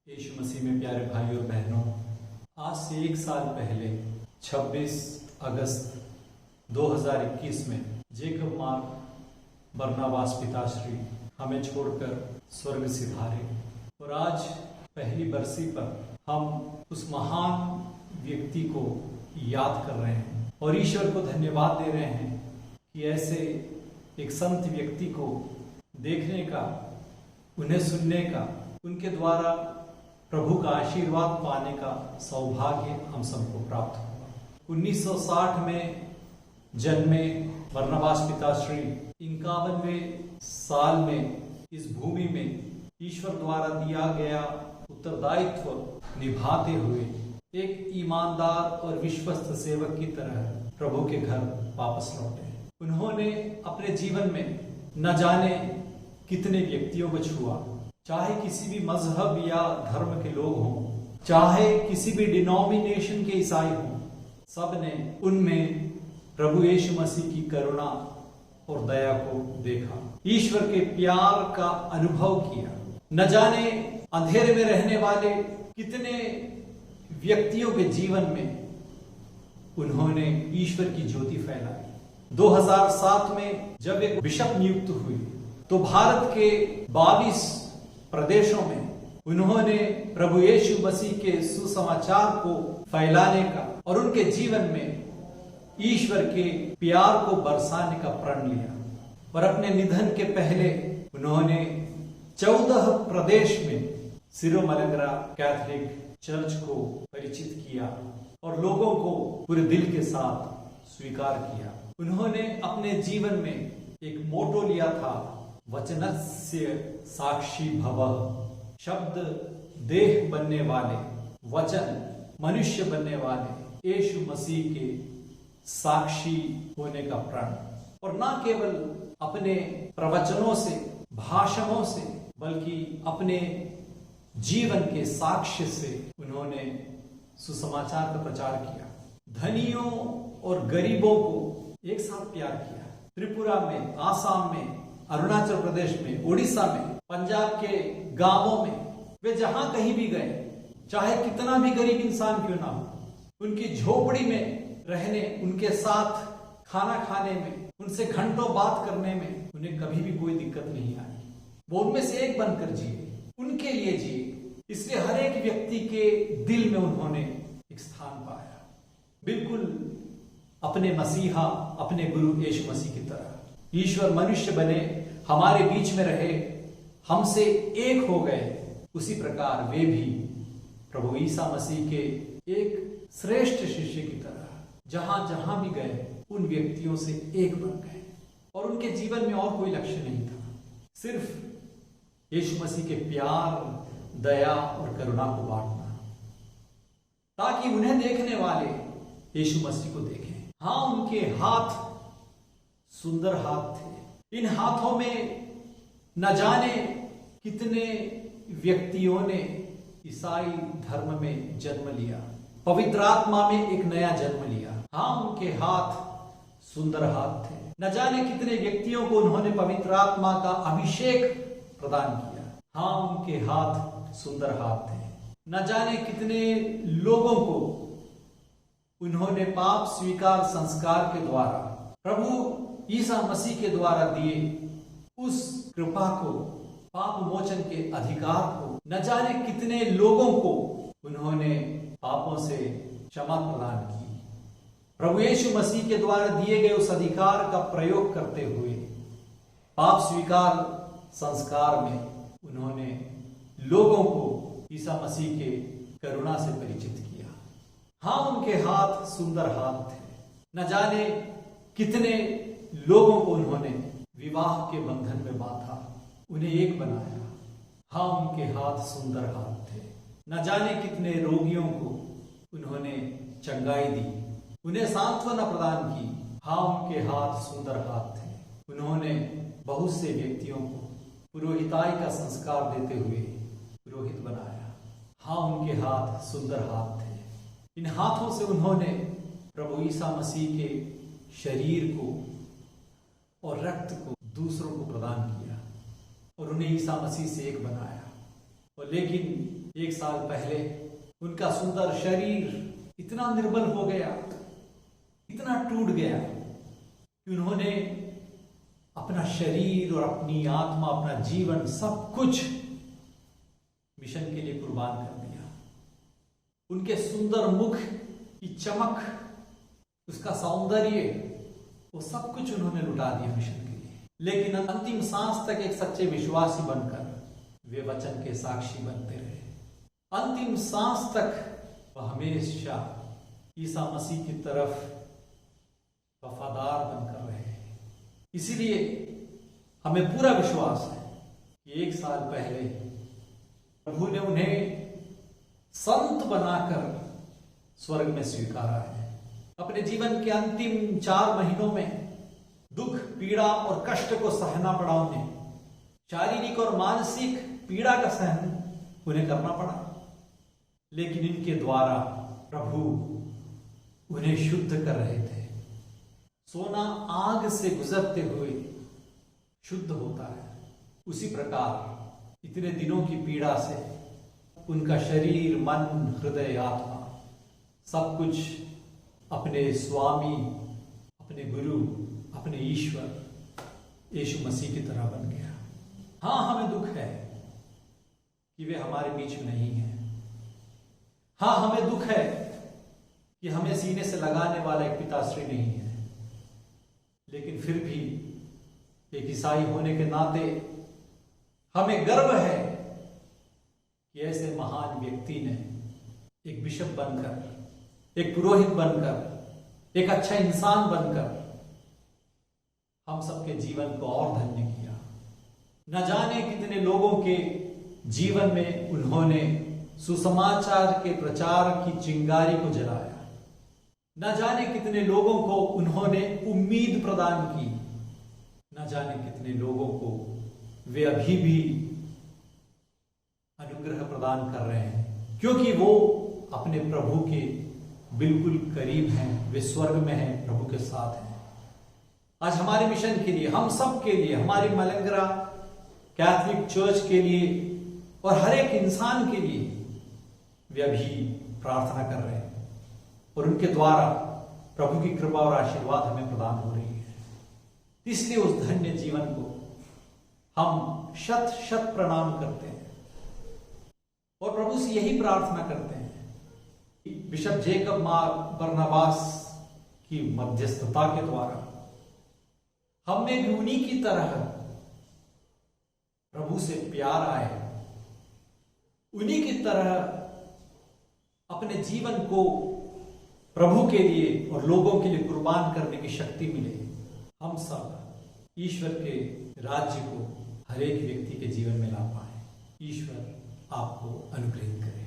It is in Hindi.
यीशु मसीह में प्यारे भाई और बहनों, आज से एक साल पहले 26 अगस्त 2021 में जेकब मार्क बरनबास पिताश्री हमें छोड़कर स्वर्ग सिधारे और आज पहली बरसी पर हम उस महान व्यक्ति को याद कर रहे हैं और ईश्वर को धन्यवाद दे रहे हैं कि ऐसे एक संत व्यक्ति को देखने का, उन्हें सुनने का, उनके द्वारा प्रभु का आशीर्वाद पाने का सौभाग्य हम सबको प्राप्त हुआ। 1960 में जन्मे बरनबास पिताश्री 51वें साल में इस भूमि में ईश्वर द्वारा दिया गया उत्तरदायित्व निभाते हुए एक ईमानदार और विश्वस्त सेवक की तरह प्रभु के घर वापस लौटे। उन्होंने अपने जीवन में न जाने कितने व्यक्तियों को छुआ, चाहे किसी भी मजहब या धर्म के लोग हों, चाहे किसी भी डिनोमिनेशन के ईसाई हों, सब ने उनमें प्रभु यीशु मसीह की करुणा और दया को देखा, ईश्वर के प्यार का अनुभव किया। न जाने अंधेरे में रहने वाले कितने व्यक्तियों के जीवन में उन्होंने ईश्वर की ज्योति फैलाई। 2007 में जब एक बिशप नियुक्त हुई तो भारत के 22 प्रदेशों में उन्होंने प्रभु यीशु मसीह के सुसमाचार को फैलाने का और उनके जीवन में ईश्वर के प्यार को बरसाने का प्रण लिया। और अपने निधन के पहले उन्होंने 14 प्रदेश में सिरो मलंगरा कैथोलिक चर्च को परिचित किया और लोगों को पूरे दिल के साथ स्वीकार किया। उन्होंने अपने जीवन में एक मोटो लिया था, वचनस्य साक्षी भवः, शब्द देह बनने वाले, वचन मनुष्य बनने वाले यीशु मसीह के साक्षी होने का प्रण। और न केवल अपने प्रवचनों से, भाषणों से, बल्कि अपने जीवन के साक्ष्य से उन्होंने सुसमाचार का प्रचार किया। धनियों और गरीबों को एक साथ प्यार किया। त्रिपुरा में, आसाम में, अरुणाचल प्रदेश में, उड़ीसा में, पंजाब के गांवों में वे जहां कहीं भी गए, चाहे कितना भी गरीब इंसान क्यों ना हो, उनकी झोपड़ी में रहने, उनके साथ खाना खाने में, उनसे घंटों बात करने में उन्हें कभी भी कोई दिक्कत नहीं आई। वो उनमें से एक बनकर जिए, उनके लिए जिए। इसलिए हर एक व्यक्ति के दिल में उन्होंने एक स्थान पाया, बिल्कुल अपने मसीहा, अपने गुरु यीशु मसीह की तरह। ईश्वर मनुष्य बने, हमारे बीच में रहे, हमसे एक हो गए, उसी प्रकार वे भी प्रभु ईसा मसीह के एक श्रेष्ठ शिष्य की तरह जहां जहां भी गए उन व्यक्तियों से एक बन गए। और उनके जीवन में और कोई लक्ष्य नहीं था, सिर्फ यीशु मसीह के प्यार, दया और करुणा को बांटना, ताकि उन्हें देखने वाले यीशु मसीह को देखें। हाँ, उनके हाथ सुंदर हाथ थे। इन हाथों में न जाने कितने व्यक्तियों ने ईसाई धर्म में जन्म लिया, पवित्र आत्मा में एक नया जन्म लिया। हाँ, उनके हाथ सुंदर हाथ थे। न जाने कितने व्यक्तियों को उन्होंने पवित्र आत्मा का अभिषेक प्रदान किया। हाँ, उनके हाथ सुंदर हाथ थे। न जाने कितने लोगों को उन्होंने पाप स्वीकार संस्कार के द्वारा, प्रभु ईसा मसीह के द्वारा दिए उस कृपा को, पाप मोचन के अधिकार को, न जाने कितने लोगों को उन्होंने पापों से क्षमा प्रदान की। प्रभु यीशु मसीह के द्वारा दिए गए उस अधिकार का प्रयोग करते हुए पाप स्वीकार संस्कार में उन्होंने लोगों को ईसा मसीह के करुणा से परिचित किया। हाँ, उनके हाथ सुंदर हाथ थे। न जाने कितने लोगों को उन्होंने विवाह के बंधन में बांधा, उन्हें एक बनाया। हाँ, उनके हाथ सुंदर हाथ थे। न जाने कितने रोगियों को उन्होंने चंगाई दी, उन्हें सांत्वना प्रदान की। हाँ, उनके हाथ सुंदर हाथ थे। उन्होंने बहुत से व्यक्तियों को पुरोहिताई का संस्कार देते हुए पुरोहित बनाया। हाँ, उनके हाथ सुंदर हाथ थे। इन हाथों से उन्होंने प्रभु ईसा मसीह के शरीर को और रक्त को दूसरों को प्रदान किया और उन्हें ईसा मसीह से एक बनाया। और लेकिन 1 साल पहले उनका सुंदर शरीर इतना निर्बल हो गया, इतना टूट गया कि उन्होंने अपना शरीर और अपनी आत्मा, अपना जीवन, सब कुछ मिशन के लिए कुर्बान कर दिया। उनके सुंदर मुख की चमक, उसका सौंदर्य, वो सब कुछ उन्होंने लुटा दिया मिशन के लिए। लेकिन अंतिम सांस तक एक सच्चे विश्वासी बनकर वे वचन के साक्षी बनते रहे। अंतिम सांस तक वह हमेशा ईसा मसीह की तरफ वफादार बनकर रहे। इसीलिए हमें पूरा विश्वास है कि 1 साल पहले प्रभु ने उन्हें संत बनाकर स्वर्ग में स्वीकारा है। अपने जीवन के अंतिम 4 महीनों में दुख, पीड़ा और कष्ट को सहना पड़ा उन्हें। शारीरिक और मानसिक पीड़ा का सहन उन्हें करना पड़ा, लेकिन इनके द्वारा प्रभु उन्हें शुद्ध कर रहे थे। सोना आग से गुजरते हुए शुद्ध होता है, उसी प्रकार इतने दिनों की पीड़ा से उनका शरीर, मन, हृदय, आत्मा सब कुछ अपने स्वामी, अपने गुरु, अपने ईश्वर यीशु मसीह की तरह बन गया। हाँ, हमें दुख है कि वे हमारे बीच में नहीं है। हाँ, हमें दुख है कि हमें सीने से लगाने वाला एक पिताश्री नहीं है। लेकिन फिर भी एक ईसाई होने के नाते हमें गर्व है कि ऐसे महान व्यक्ति ने एक बिशप बनकर, एक पुरोहित बनकर, एक अच्छा इंसान बनकर हम सबके जीवन को और धन्य किया। न जाने कितने लोगों के जीवन में उन्होंने सुसमाचार के प्रचार की चिंगारी को जलाया। न जाने कितने लोगों को उन्होंने उम्मीद प्रदान की। न जाने कितने लोगों को वे अभी भी अनुग्रह प्रदान कर रहे हैं, क्योंकि वो अपने प्रभु के बिल्कुल करीब हैं, वे स्वर्ग में हैं, प्रभु के साथ हैं। आज हमारे मिशन के लिए, हम सब के लिए, हमारी मलंगरा कैथोलिक चर्च के लिए और हर एक इंसान के लिए वे अभी प्रार्थना कर रहे हैं और उनके द्वारा प्रभु की कृपा और आशीर्वाद हमें प्रदान हो रही है। इसलिए उस धन्य जीवन को हम शत शत प्रणाम करते हैं और प्रभु से यही प्रार्थना करते हैं कि बिशप जेकब मार बरनबास की मध्यस्थता के द्वारा हमें भी उन्हीं की तरह प्रभु से प्यार आए, उन्हीं की तरह अपने जीवन को प्रभु के लिए और लोगों के लिए कुर्बान करने की शक्ति मिले। हम सब ईश्वर के राज्य को हर एक व्यक्ति के जीवन में ला पाए। ईश्वर आपको अनुग्रहित करे।